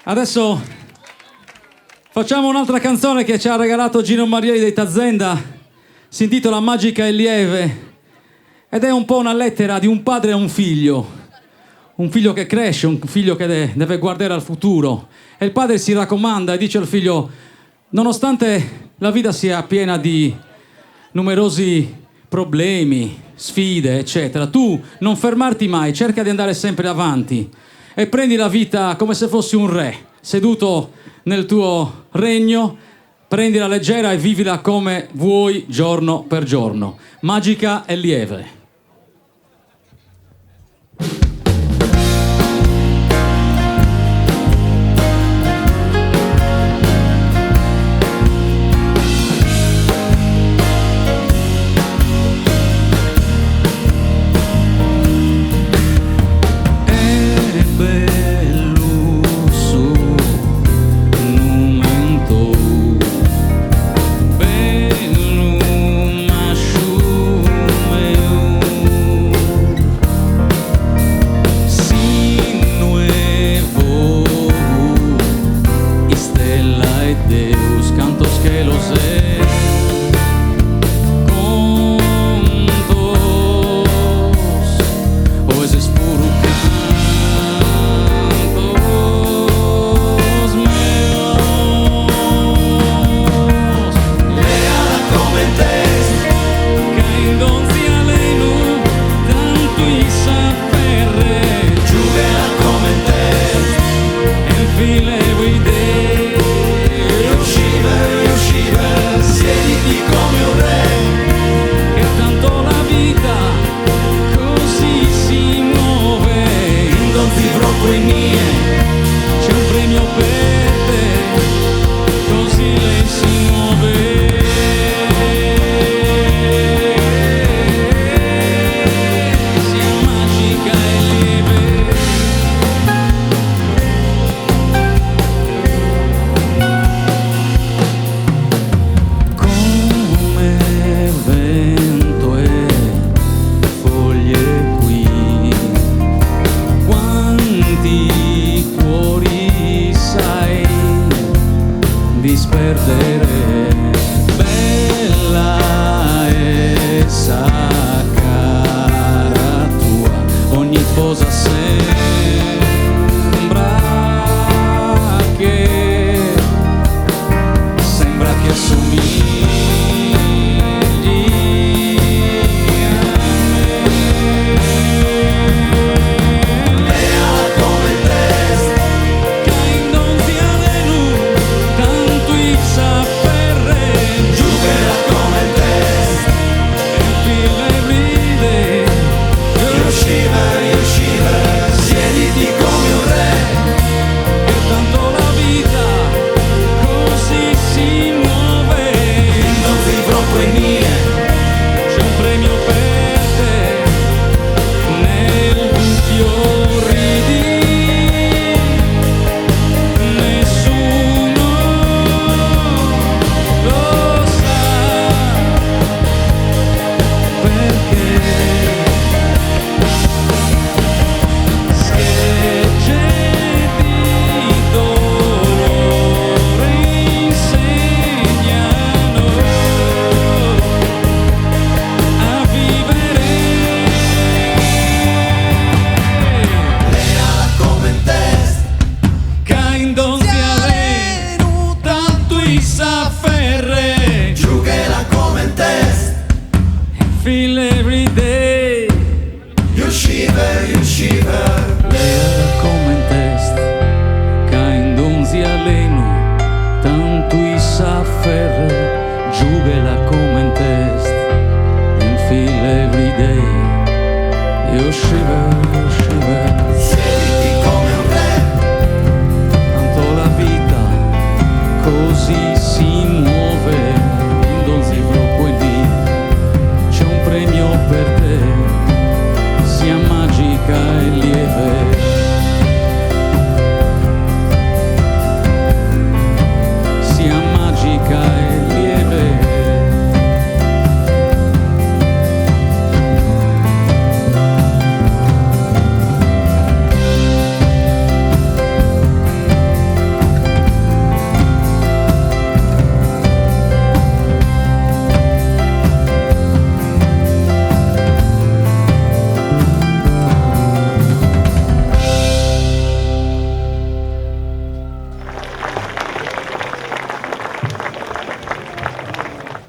Adesso facciamo un'altra canzone che ci ha regalato Gino Marieli dei Tazenda, si intitola Magica e lieve ed è un po' una lettera di un padre a un figlio che cresce, un figlio che deve guardare al futuro e il padre si raccomanda e dice al figlio: nonostante la vita sia piena di numerosi problemi, sfide, eccetera, tu non fermarti mai, cerca di andare sempre avanti e prendi la vita come se fossi un re, seduto nel tuo regno, prendila leggera e vivila come vuoi giorno per giorno. Magica e lieve. Disperdere, bella essa cara tua, ogni cosa sembra che assomigli a me. Leala come te, che non sia feel every day.